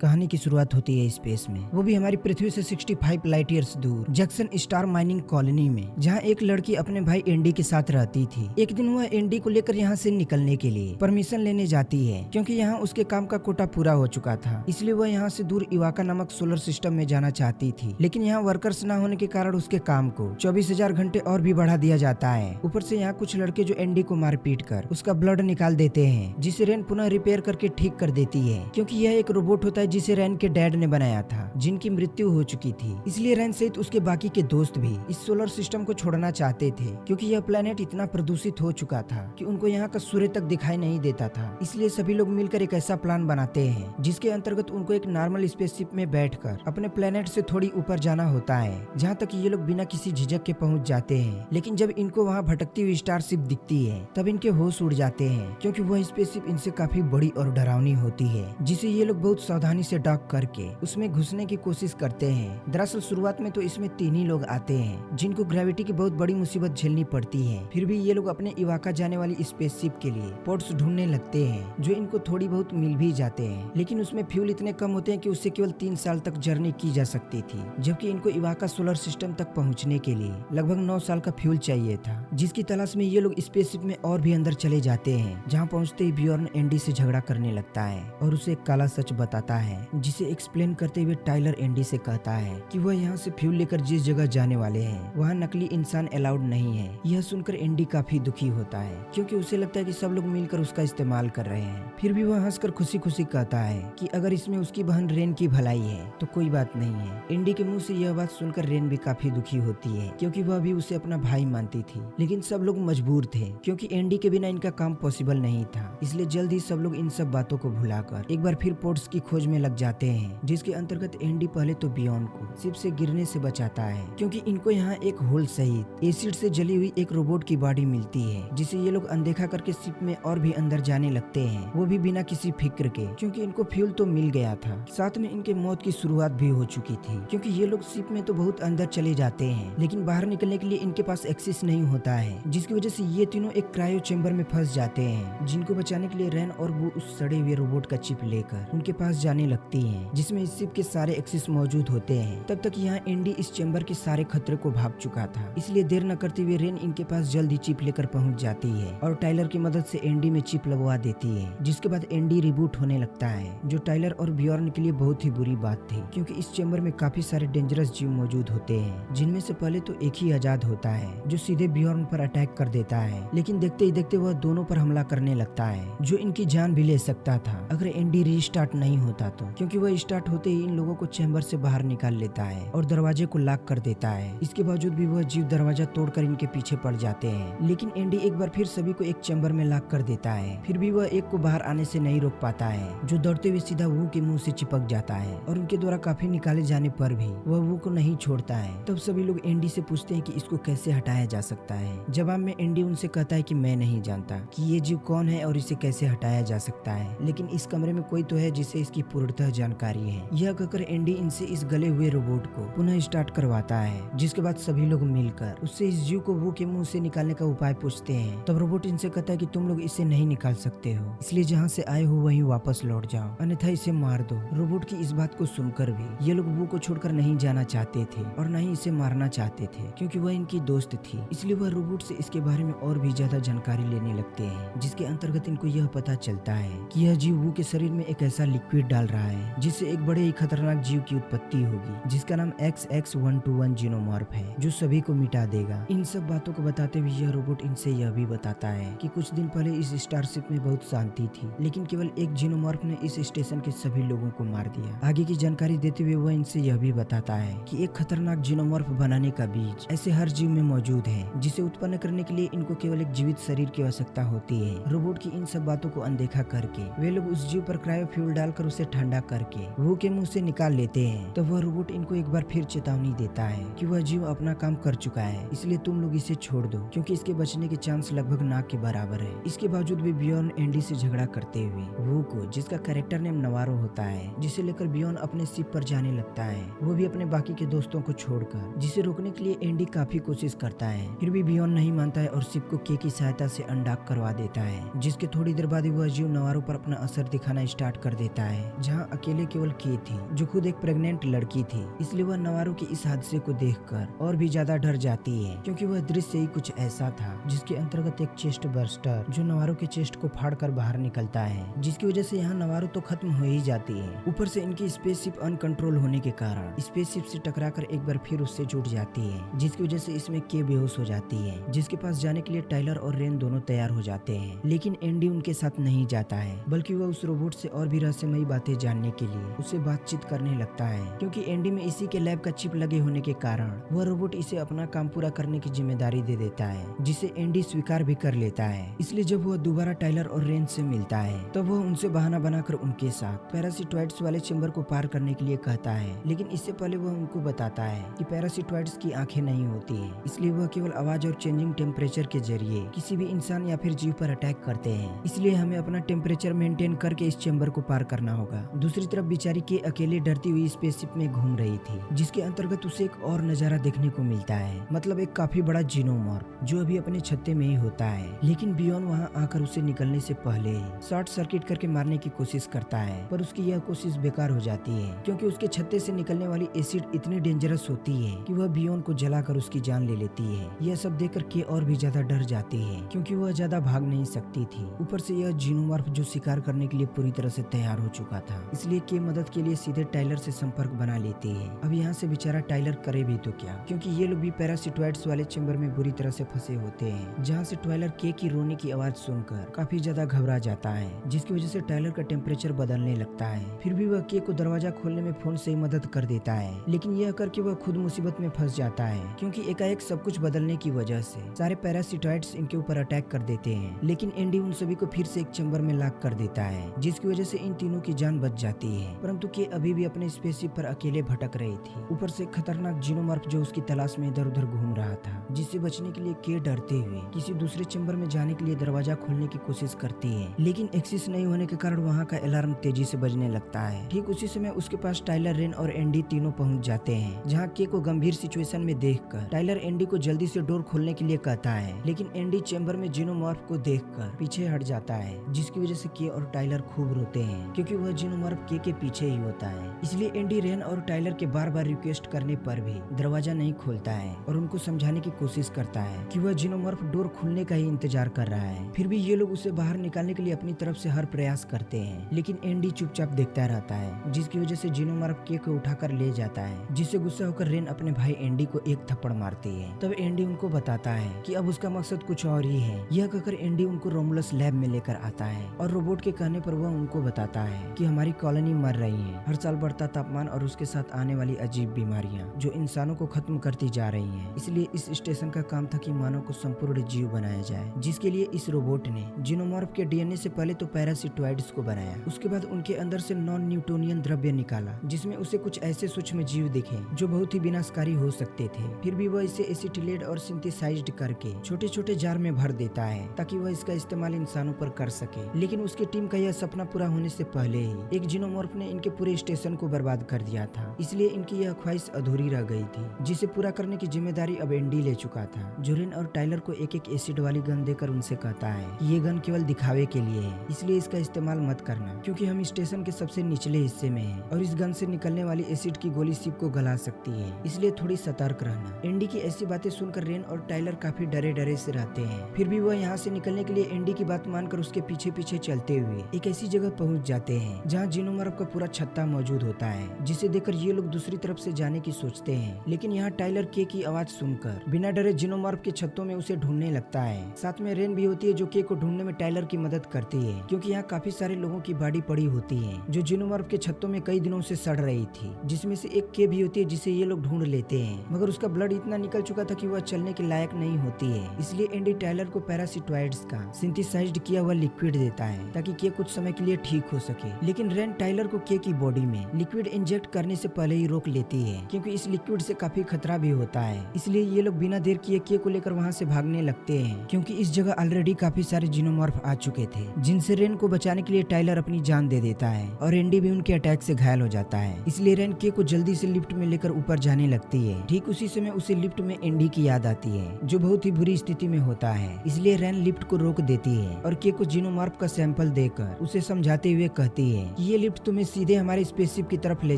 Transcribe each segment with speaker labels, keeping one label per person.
Speaker 1: कहानी की शुरुआत होती है स्पेस में, वो भी हमारी पृथ्वी से 65 लाइट ईयर्स दूर जैक्सन स्टार माइनिंग कॉलोनी में, जहाँ एक लड़की अपने भाई एंडी के साथ रहती थी। एक दिन वह एंडी को लेकर यहाँ से निकलने के लिए परमिशन लेने जाती है, क्योंकि यहाँ उसके काम का कोटा पूरा हो चुका था। इसलिए वह यहाँ से दूर इवाका नामक सोलर सिस्टम में जाना चाहती थी, लेकिन यहाँ वर्कर्स न होने के कारण उसके काम को 24,000 घंटे और भी बढ़ा दिया जाता है। ऊपर से यहाँ कुछ लड़के जो एंडी को मार पीट कर उसका ब्लड निकाल देते हैं, जिसे रेन पुनः रिपेयर करके ठीक कर देती है, क्योंकि यह एक रोबोट होता है जिसे रैन के डैड ने बनाया था, जिनकी मृत्यु हो चुकी थी। इसलिए रैन सहित उसके बाकी के दोस्त भी इस सोलर सिस्टम को छोड़ना चाहते थे, क्योंकि यह प्लेनेट इतना प्रदूषित हो चुका था कि उनको यहाँ का सूर्य तक दिखाई नहीं देता था। इसलिए सभी लोग मिलकर एक ऐसा प्लान बनाते हैं जिसके अंतर्गत उनको एक नॉर्मल स्पेसशिप में बैठकर अपने प्लेनेट से थोड़ी ऊपर जाना होता है, जहाँ तक ये लोग बिना किसी झिझक के पहुँच जाते हैं। लेकिन जब इनको वहाँ भटकती हुई स्टारशिप दिखती है तब इनके होश उड़ जाते हैं, क्योंकि वह स्पेसशिप इनसे काफी बड़ी और डरावनी होती है, जिसे ये लोग बहुत सावधानी से डॉक करके उसमें घुसने की कोशिश करते हैं। दरअसल शुरुआत में तो इसमें 3 ही लोग आते हैं जिनको ग्रेविटी की बहुत बड़ी मुसीबत झेलनी पड़ती है। फिर भी ये लोग अपने इवाका जाने वाली स्पेसशिप के लिए पोर्ट्स ढूंढने लगते हैं, जो इनको थोड़ी बहुत मिल भी जाते हैं, लेकिन उसमें फ्यूल इतने कम होते हैं कि उससे केवल 3 साल तक जर्नी की जा सकती थी, जबकि इनको इवाका सोलर सिस्टम तक पहुँचने के लिए लगभग 9 साल का फ्यूल चाहिए था, जिसकी तलाश में ये लोग स्पेसशिप में और भी अंदर चले जाते हैं। जहाँ पहुँचते ही बियॉर्न एंडी से झगड़ा करने लगता है और उसे एक काला सच बताता है, जिसे एक्सप्लेन करते हुए टाइलर एंडी से कहता है कि वह यहाँ से फ्यूल लेकर जिस जगह जाने वाले हैं वहाँ नकली इंसान अलाउड नहीं है। यह सुनकर एंडी काफी दुखी होता है, क्योंकि उसे लगता है कि सब लोग मिलकर उसका इस्तेमाल कर रहे हैं। फिर भी वह हंसकर खुशी खुशी कहता है कि अगर इसमें उसकी बहन रेन की भलाई है तो कोई बात नहीं है। एंडी के मुंह से यह बात सुनकर रेन भी काफी दुखी होती है, क्योंकि वह भी उसे अपना भाई मानती थी, लेकिन सब लोग मजबूर थे, क्योंकि एंडी के बिना इनका काम पॉसिबल नहीं था। इसलिए जल्द ही सब लोग इन सब बातों को भुलाकर एक बार फिर पोर्ट्स की खोज में लग जाते हैं, जिसके अंतर्गत एंडी पहले तो बियॉन को शिप से गिरने से बचाता है, क्योंकि इनको यहाँ एक होल सहित एसिड से जली हुई एक रोबोट की बॉडी मिलती है, जिसे ये लोग अनदेखा करके शिप में और भी अंदर जाने लगते हैं, वो भी बिना किसी फिक्र के, क्योंकि इनको फ्यूल तो मिल गया था, साथ में इनके मौत की शुरुआत भी हो चुकी थी, क्योंकि ये लोग शिप में तो बहुत अंदर चले जाते हैं, लेकिन बाहर निकलने के लिए इनके पास एक्सेस नहीं होता है, जिसकी वजह से ये तीनों एक क्रायो चेम्बर में फंस जाते हैं, जिनको बचाने के लिए रैन और वो उस सड़े हुए रोबोट का चिप लेकर उनके पास जाने लगती हैं, जिसमें इस शिप के सारे एक्सेस मौजूद होते हैं। तब तक यहाँ एंडी इस चेम्बर के सारे खतरे को भाग चुका था, इसलिए देर न करते हुए रेन इनके पास जल्दी चिप लेकर पहुंच जाती है और टाइलर की मदद से एंडी में चिप लगवा देती है, जिसके बाद एंडी रिबूट होने लगता है, जो टाइलर और बियॉर्न के लिए बहुत ही बुरी बात थी, क्योंकि इस चेम्बर में काफी सारे डेंजरस जीव मौजूद होते हैं, जिनमें से पहले तो एक ही आजाद होता है जो सीधे बियॉर्न पर अटैक कर देता है, लेकिन देखते ही देखते वह दोनों पर हमला करने लगता है, जो इनकी जान भी ले सकता था अगर एंडी रीस्टार्ट नहीं होता तो, क्योंकि वह स्टार्ट होते ही इन लोगों को चैम्बर से बाहर निकाल लेता है और दरवाजे को लॉक कर देता है। इसके बावजूद भी वह जीव दरवाजा तोड़कर इनके पीछे पड़ जाते हैं, लेकिन एंडी एक बार फिर सभी को एक चैम्बर में लॉक कर देता है। फिर भी वह एक को बाहर आने से नहीं रोक पाता है, जो दौड़ते हुए सीधा वू के मुंह से चिपक जाता है, और उनके द्वारा काफी निकाले जाने पर भी वह वू को नहीं छोड़ता है। तब सभी लोग एंडी से पूछते हैं कि इसको कैसे हटाया जा सकता है। जवाब में एंडी उनसे कहता है कि मैं नहीं जानता कि ये जीव कौन है और इसे कैसे हटाया जा सकता है, लेकिन इस कमरे में कोई तो है जिसे इसकी पूर्णतः जानकारी है। यह कहकर एंडी इनसे इस गले हुए रोबोट को पुनः स्टार्ट करवाता है, जिसके बाद सभी लोग मिलकर उससे इस जीव को वो के मुंह से निकालने का उपाय पूछते हैं। तब रोबोट इनसे कहता है कि तुम लोग इसे नहीं निकाल सकते हो, इसलिए जहाँ से आए हो वहीं वापस लौट जाओ, अन्यथा इसे मार दो। रोबोट की इस बात को सुनकर भी ये लोग वो को छोड़कर नहीं जाना चाहते थे और न ही इसे मारना चाहते थे, क्योंकि वह इनकी दोस्त थी। इसलिए वह रोबोट से इसके बारे में और भी ज्यादा जानकारी लेने लगते हैं, जिसके अंतर्गत इनको यह पता चलता है कि यह जीव वो के शरीर में एक ऐसा लिक्विड डाल रहा है जिससे एक बड़े ही खतरनाक जीव की उत्पत्ति होगी, जिसका नाम XX121 जीनोमॉर्फ है, जो सभी को मिटा देगा। इन सब बातों को बताते हुए यह रोबोट इनसे यह भी बताता है कि कुछ दिन पहले इस स्टारशिप में बहुत शांति थी, लेकिन केवल एक जीनोमॉर्फ ने इस स्टेशन के सभी लोगों को मार दिया। आगे की जानकारी देते हुए वह इनसे यह भी बताता है कि एक खतरनाक जीनोमॉर्फ बनाने का बीज ऐसे हर जीव में मौजूद है, जिसे उत्पन्न करने के लिए इनको केवल एक जीवित शरीर की आवश्यकता होती है। रोबोट की इन सब बातों को अनदेखा करके वे लोग उस जीव पर क्रायो फ्यूल डालकर उसे ठंडा करके वो के मुंह से निकाल लेते हैं। तो वह रोबोट इनको एक बार फिर चेतावनी देता है कि वह जीव अपना काम कर चुका है, इसलिए तुम लोग इसे छोड़ दो, क्योंकि इसके बचने के चांस लगभग ना के बराबर है। इसके बावजूद भी बियॉन एंडी से झगड़ा करते हुए वो को, जिसका कैरेक्टर नेम नवारो होता है, जिसे लेकर बियॉन अपने शिप पर जाने लगता है, वो भी अपने बाकी के दोस्तों को छोड़कर, जिसे रोकने के लिए एंडी काफी कोशिश करता है। फिर भी बियॉन नहीं मानता है और शिप को के की सहायता से अनडॉक करवा देता है, जिसके थोड़ी देर बाद वह जीव नवारो पर अपना असर दिखाना स्टार्ट कर देता है, जहाँ अकेले केवल के थी, जो खुद एक प्रेग्नेंट लड़की थी। इसलिए वह नवारो के इस हादसे को देखकर और भी ज्यादा डर जाती है, क्योंकि वह दृश्य ही कुछ ऐसा था जिसके अंतर्गत एक चेस्ट बर्स्टर जो नवारो के चेस्ट को फाड़कर बाहर निकलता है, जिसकी वजह से यहाँ नवारो तो खत्म हो ही जाती है। ऊपर से इनकी स्पेसशिप अनकंट्रोल होने के कारण स्पेसशिप से टकराकर एक बार फिर उससे जुट जाती है, जिसकी वजह से इसमें के बेहोश हो जाती है, जिसके पास जाने के लिए टाइलर और रेन दोनों तैयार हो जाते हैं। लेकिन एंडी उनके साथ नहीं जाता है, बल्कि वह उस रोबोट से और भी रहस्यमयी बातें जानने के लिए उससे बातचीत करने लगता है, क्योंकि एंडी में इसी के लैब का चिप लगे होने के कारण वह रोबोट इसे अपना काम पूरा करने की जिम्मेदारी दे देता है, जिसे एंडी स्वीकार भी कर लेता है। इसलिए जब वह दोबारा टाइलर और रेन से मिलता है तब वह उनसे बहाना बनाकर उनके साथ पैरासिटॉइड्स वाले चेंबर को पार करने के लिए कहता है। लेकिन इससे पहले वह उनको बताता है कि पैरासिटॉइड्स की आंखें नहीं होती है, इसलिए वह केवल आवाज और चेंजिंग टेम्परेचर के जरिए किसी भी इंसान या फिर जीव पर अटैक करते हैं। इसलिए हमें अपना टेम्परेचर मेंटेन करके इस चेंबर को पार करना होगा। दूसरी तरफ बेचारी के अकेले डरती हुई स्पेसशिप में घूम रही थी, जिसके अंतर्गत उसे एक और नजारा देखने को मिलता है, मतलब एक काफी बड़ा जीनोमॉर्फ जो अभी अपने छत्ते में ही होता है। लेकिन बियॉन वहां आकर उसे निकलने से पहले ही शॉर्ट सर्किट करके मारने की कोशिश करता है, पर उसकी यह कोशिश बेकार हो जाती है, क्योंकि उसके छत्ते से निकलने वाली एसिड इतनी डेंजरस होती है कि वह बियॉन को जलाकर उसकी जान ले लेती है। यह सब देखकर के और भी ज्यादा डर जाती है, क्योंकि वह ज्यादा भाग नहीं सकती थी। ऊपर से यह जीनोमॉर्फ जो शिकार करने के लिए पूरी तरह से तैयार हो चुका था, इसलिए के मदद के लिए सीधे टाइलर से संपर्क बना लेती है। अब यहाँ से बेचारा टाइलर करे भी तो क्या, क्योंकि ये लोग भी पैरासिटॉइड्स वाले चेंबर में बुरी तरह से फंसे होते हैं, जहाँ से टाइलर के की रोने की आवाज सुनकर काफी ज्यादा घबरा जाता है, जिसकी वजह से टाइलर का टेम्परेचर बदलने लगता है। फिर भी वह के को दरवाजा खोलने में फोन से ही मदद कर देता है, लेकिन यह करके वह खुद मुसीबत में फंस जाता है, क्योंकि एकाएक सब कुछ बदलने की वजह से सारे पैरासिटॉइड्स इनके ऊपर अटैक कर देते हैं। लेकिन एंडी उन सभी को फिर से एक चेंबर में लॉक कर देता है, जिसकी वजह से इन तीनों की जान बच जाती है। परंतु के अभी भी अपने स्पेसशिप पर अकेले भटक रही थी। ऊपर से खतरनाक जीनोमॉर्फ जो उसकी तलाश में इधर उधर घूम रहा था, जिससे बचने के लिए के डरते हुए किसी दूसरे चेंबर में जाने के लिए दरवाजा खोलने की कोशिश करती है, लेकिन एक्सेस नहीं होने के कारण वहाँ का अलार्म तेजी से बजने लगता है। ठीक उसी समय उसके पास टाइलर, रेन और एंडी तीनों पहुंच जाते हैं, जहाँ के को गंभीर सिचुएशन में देखकर टाइलर एंडी को जल्दी से डोर खोलने के लिए कहता है, लेकिन एंडी चेंबर में जीनोमॉर्फ को देखकर पीछे हट जाता है, जिसकी वजह से के और टाइलर खूब रोते हैं, क्योंकि वह जीनोमॉर्फ के पीछे ही होता है। इसलिए एंडी, रेन और टाइलर के बार बार रिक्वेस्ट करने पर भी दरवाजा नहीं खोलता है और उनको समझाने की कोशिश करता है कि वह जीनोमॉर्फ डोर खुलने का ही इंतजार कर रहा है। फिर भी ये लोग उसे बाहर निकालने के लिए अपनी तरफ से हर प्रयास करते हैं, लेकिन एंडी चुपचाप देखता रहता है, जिसकी वजह से जीनोमॉर्फ के को उठाकर ले जाता है, जिससे गुस्सा होकर रेन अपने भाई एंडी को एक थप्पड़ मारती है। तब एंडी उनको बताता है कि अब उसका मकसद कुछ और ही है। यह कहकर एंडी उनको रोमुलस लैब में लेकर आता है और रोबोट के कहने पर वह उनको बताता है कि हमारी कॉलोनी मर रही है, हर साल बढ़ता तापमान और उसके साथ आने वाली अजीब बीमारियां जो इंसानों को खत्म करती जा रही हैं। इसलिए इस स्टेशन का काम था कि मानव को संपूर्ण जीव बनाया जाए, जिसके लिए इस रोबोट ने जीनोमॉर्फ के डीएनए से पहले तो पैरासिटॉइड्स को बनाया, उसके बाद उनके अंदर से नॉन न्यूटोनियन द्रव्य निकाला, जिसमें उसे कुछ ऐसे सूक्ष्म जीव दिखे जो बहुत ही विनाशकारी हो सकते थे। फिर भी वह इसे एसिटिलेट और सिंथेसाइज्ड करके छोटे छोटे जार में भर देता है, ताकि वह इसका इस्तेमाल इंसानों पर कर सके। लेकिन उसकी टीम का यह सपना पूरा होने से पहले ही एक जीनोमॉर्फ ने इनके पूरे स्टेशन को बर्बाद कर दिया था, इसलिए इनकी यह ख्वाहिश अधूरी रह गई थी, जिसे पूरा करने की जिम्मेदारी अब एंडी ले चुका था। जो रेन और टाइलर को एक एक एसिड वाली गन देकर उनसे कहता है कि ये गन केवल दिखावे के लिए है, इसलिए इसका इस्तेमाल मत करना, क्योंकि हम स्टेशन के सबसे निचले हिस्से में हैं और इस गन से निकलने वाली एसिड की गोली शिप को गला सकती है, इसलिए थोड़ी सतर्क रहना। एंडी की ऐसी बातें सुनकर रेन और टाइलर काफी डरे डरे से रहते हैं। फिर भी वह यहाँ से निकलने के लिए एंडी की बात मानकर उसके पीछे पीछे चलते हुए एक ऐसी जगह पहुँच जाते हैं जहाँ जीनोमॉर्फ का पूरा छत्ता मौजूद होता है, जिसे देखकर ये लोग दूसरी तरफ से जाने की सोचते हैं। लेकिन यहाँ टाइलर के की आवाज सुनकर बिना डरे जीनोमॉर्फ के छत्तों में उसे ढूंढने लगता है। साथ में रेन भी होती है जो के को ढूंढने में टाइलर की मदद करती है, क्योंकि यहाँ काफी सारे लोगों की बॉडी पड़ी होती है जो जीनोमॉर्फ के छत्तों में कई दिनों से सड़ रही थी, जिसमें से एक के भी होती है जिसे ये लोग ढूंढ लेते हैं, मगर उसका ब्लड इतना निकल चुका था कि वह चलने के लायक नहीं होती है। इसलिए एंडी टाइलर को पैरासिटॉइड्स का सिंथेसाइज्ड किया हुआ लिक्विड देता है ताकि के कुछ समय के लिए ठीक हो सके। लेकिन रेन टाइलर को के की बॉडी में लिक्विड इंजेक्ट करने से पहले ही रोक लेती है, क्योंकि इस लिक्विड से काफी खतरा भी होता है। इसलिए ये लोग बिना देर किए के को लेकर वहाँ से भागने लगते हैं, क्योंकि इस जगह ऑलरेडी काफी सारे जीनोमॉर्फ आ चुके थे, जिनसे रेन को बचाने के लिए टाइलर अपनी जान दे देता है और एंडी भी उनके अटैक से घायल हो जाता है। इसलिए रेन के को जल्दी से लिफ्ट में लेकर ऊपर जाने लगती है। ठीक उसी समय उसे लिफ्ट में एंडी की याद आती है, जो बहुत ही बुरी स्थिति में होता है। इसलिए रेन लिफ्ट को रोक देती है और के को जीनोमॉर्फ का सैंपल देकर उसे समझाते हुए कहती है कि ये लिफ्ट तुम्हें सीधे हमारे स्पेसशिप की तरफ ले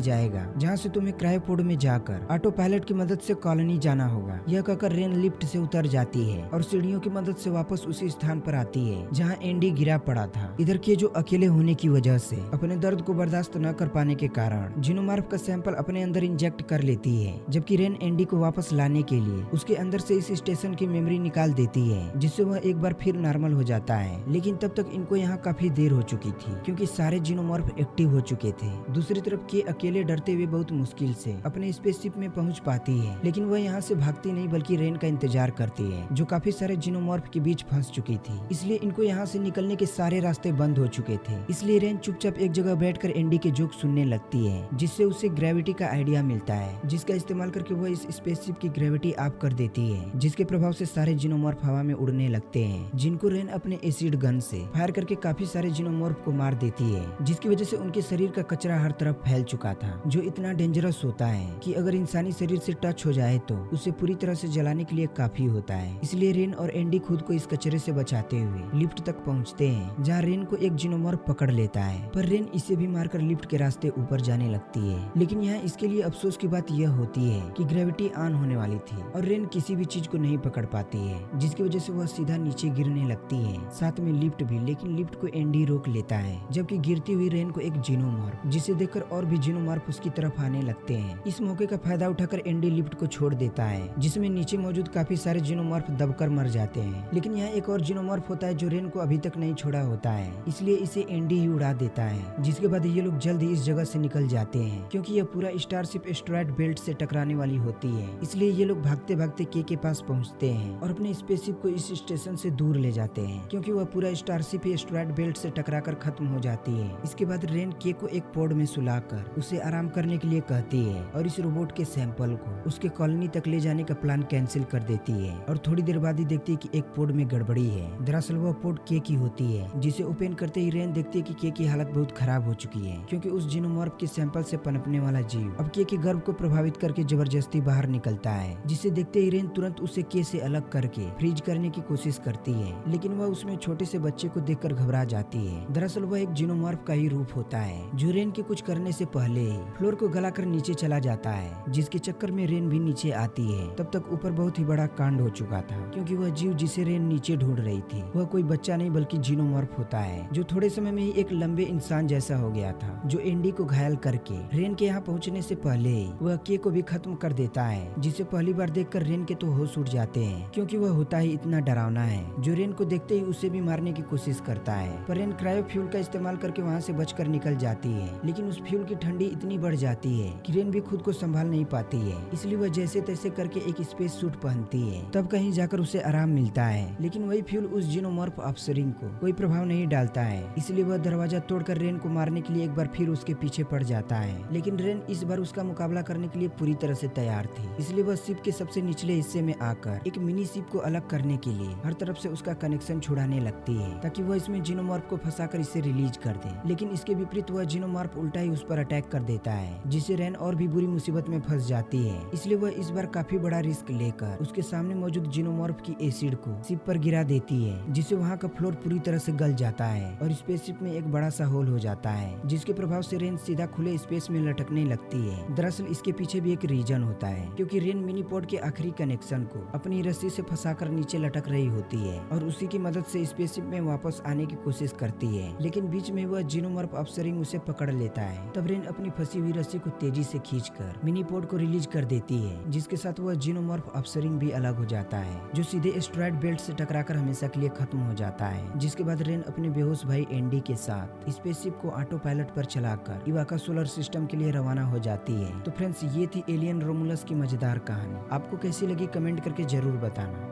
Speaker 1: जाएगा, जहाँ से तुम्हें क्रायोपोड में जाकर ऑटो पायलट की मदद से कॉलोनी जाना होगा। यह कहकर रेन लिफ्ट से उतर जाती है और सीढ़ियों की मदद से वापस उसी स्थान पर आती है जहाँ एंडी गिरा पड़ा था। इधर के जो अकेले होने की वजह से अपने दर्द को बर्दाश्त न कर पाने के कारण जीनोमॉर्फ का सैंपल अपने अंदर इंजेक्ट कर लेती है, जबकि रेन एंडी को वापस लाने के लिए उसके अंदर से इस स्टेशन की मेमोरी निकाल देती है, जिससे वह एक बार फिर नॉर्मल हो जाता है। लेकिन तब तक इनको यहाँ काफी देर हो चुकी थी, क्योंकि सारे जीनोमॉर्फ एक्टिव हो चुके थे। दूसरी तरफ के अकेले डरते हुए बहुत मुश्किल से अपने स्पेसशिप में पहुंच पाती है, लेकिन वह यहाँ से भागती नहीं बल्कि रेन का इंतजार करती है, जो काफी सारे जीनोमॉर्फ के बीच फंस चुकी थी। इसलिए इनको यहाँ से निकलने के सारे रास्ते बंद हो चुके थे। इसलिए रेन चुपचाप एक जगह बैठकर एंडी के जोक सुनने लगती है, जिससे उसे ग्रेविटी का आइडिया मिलता है, जिसका इस्तेमाल करके वह इस स्पेसशिप की ग्रेविटी ऑफ कर देती है, जिसके प्रभाव से सारे जीनोमॉर्फ हवा में उड़ने लगते हैं, जिनको रेन अपने एसिड गन से फायर करके काफी सारे जीनोमॉर्फ को मार देती है, जिसकी वजह से उनके शरीर का कचरा हर तरफ फैल चुका था, जो इतना डेंजरस होता है कि अगर इंसानी शरीर से टच हो जाए तो उसे पूरी तरह से जलाने के लिए काफी होता है। इसलिए रेन और एंडी खुद को इस कचरे से बचाते हुए लिफ्ट तक पहुंचते हैं, जहां रेन को एक जीनोमॉर्फ पकड़ लेता है, पर रेन इसे भी मारकर लिफ्ट के रास्ते ऊपर जाने लगती है। लेकिन यहाँ इसके लिए अफसोस की बात यह होती है कि ग्रेविटी ऑन होने वाली थी और रेन किसी भी चीज को नहीं पकड़ पाती है, जिसकी वजह से वह सीधा नीचे गिरने लगती है, साथ में लिफ्ट भी। लेकिन लिफ्ट को एंडी रोक लेता है, जबकि गिरती हुई रेन को एक जीनोमॉर्फ, जिसे देखकर और भी जीनोमॉर्फ उसकी तरफ आने लगते हैं। इस मौके का फायदा उठाकर एंडी लिफ्ट को छोड़ देता है, जिसमें नीचे मौजूद काफी सारे जीनोमॉर्फ दबकर मर जाते हैं। लेकिन यहाँ एक और जीनोमॉर्फ होता है जो रेन को अभी तक नहीं छोड़ा होता है, इसलिए इसे एंडी ही उड़ा देता है, जिसके बाद ये लोग जल्द ही इस जगह से निकल जाते हैं, क्योंकि यह पूरा स्टारशिप एस्टेरॉयड बेल्ट से टकराने वाली होती है। इसलिए ये लोग भागते भागते के पास पहुंचते हैं और अपने स्पेसशिप को इस स्टेशन से दूर ले जाते हैं, क्योंकि वह पूरा स्टारशिप एस्टेरॉयड बेल्ट से टकराकर खत्म हो जाती है। इसके बाद रेन के को एक पॉड में सुलाकर उसे आराम करने के लिए कहती है और इस रोबोट के सैंपल को उसके कॉलोनी तक ले जाने का प्लान कैंसिल कर देती है। और थोड़ी देर बाद ही देखती है कि एक पॉड में गड़बड़ी है। दरअसल वह पॉड के की होती है, जिसे ओपन करते ही रेन देखती है कि के की हालत बहुत खराब हो चुकी है, क्योंकि उस जीनोमॉर्फ के सैंपल से पनपने वाला जीव अब के गर्भ को प्रभावित करके जबरदस्ती बाहर निकलता है, जिसे देखते ही रेन तुरंत उसे के से अलग करके फ्रीज करने की कोशिश करती है। लेकिन वह उसमें छोटे से बच्चे को देखकर घबरा जाती है। दरअसल वह एक जीनोमॉर्फ का ही रूप होता है, जो रेन के कुछ करने से पहले ही फ्लोर को गलाकर नीचे चला जाता है, जिसके चक्कर में रेन भी नीचे आती है। तब तक ऊपर बहुत ही बड़ा कांड हो चुका था, क्योंकि वह जीव जिसे रेन नीचे ढूंढ रही थी वह कोई बच्चा नहीं बल्कि जीनोमॉर्फ होता है, जो थोड़े समय में ही एक लंबे इंसान जैसा हो गया था, जो एंडी को घायल करके रेन के यहाँ पहुँचने से पहले ही वह के को भी खत्म कर देता है, जिसे पहली बार देखकर रेन के तो होश उड़ जाते हैं, क्योंकि वह होता ही इतना डरावना है, जो रेन को देखते ही उसे भी मारने की कोशिश करता है। पर रेन क्रायो फ्यूल का इस्तेमाल करके वहाँ से बचकर निकल जाती है, लेकिन उस फ्यूल की ठंडी इतनी बढ़ जाती है कि रेन भी खुद को संभाल नहीं पाती है। इसलिए वह जैसे तैसे करके एक स्पेस सूट पहनती है, तब कहीं जाकर उसे आराम मिलता है। लेकिन वही फ्यूल उस जीनोमॉर्फ ऑफिसरिंग को कोई प्रभाव नहीं डालता है, इसलिए वह दरवाजा तोड़कर रेन को मारने के लिए एक बार फिर उसके पीछे पड़ जाता है। लेकिन रेन इस बार उसका मुकाबला करने के लिए पूरी तरह से तैयार थी, इसलिए वह शिप के सबसे निचले हिस्से में आकर एक मिनी शिप को अलग करने के लिए हर तरफ से उसका कनेक्शन छुड़ाने लगती है, ताकि वह इसमें जीनोमॉर्फ को फंसाकर इसे रिलीज कर दे। लेकिन इसके विपरीत वह जीनोमॉर्फ उल्टा ही उस पर अटैक कर देता है, जिससे रेन और भी बुरी मुसीबत में फंस जाती है। इसलिए वह इस बार काफी बड़ा रिस्क लेकर उसके सामने मौजूद जीनोमॉर्फ की एसिड को शिप पर गिरा देती है, जिससे वहाँ का फ्लोर पूरी तरह से गल जाता है और स्पेसशिप में एक बड़ा सा होल हो जाता है, जिसके प्रभाव से रेन सीधा खुले स्पेस में लटकने लगती है। दरअसल इसके पीछे भी एक रीजन होता है, क्योंकि रेन मिनी पोड के आखिरी कनेक्शन को अपनी रस्सी से फंसाकर नीचे लटक रही होती है और उसी की मदद से स्पेसशिप में वापस आने की कोशिश करती है। लेकिन बीच में वह जीनोमॉर्फ ऑफिसरिंग उसे पकड़ लेता है। तब रेन अपनी फंसी हुई रस्सी को तेजी से खींचकर मिनी पोड को रिलीज कर देती है, जिसके साथ वह जीनोमॉर्फ ऑफिसरिंग भी अलग हो जाता है, जो सीधे एस्टेरॉयड बेल्ट से टकराकर हमेशा के लिए खत्म हो जाता है। जिसके बाद रेन अपने बेहोश भाई एंडी के साथ स्पेसशिप को ऑटो पायलट पर चलाकर इवाका सोलर सिस्टम के लिए रवाना हो जाती है। तो फ्रेंड्स, ये थी एलियन रोमुलस की मजेदार कहानी। आपको कैसी लगी कमेंट करके जरूर बताना।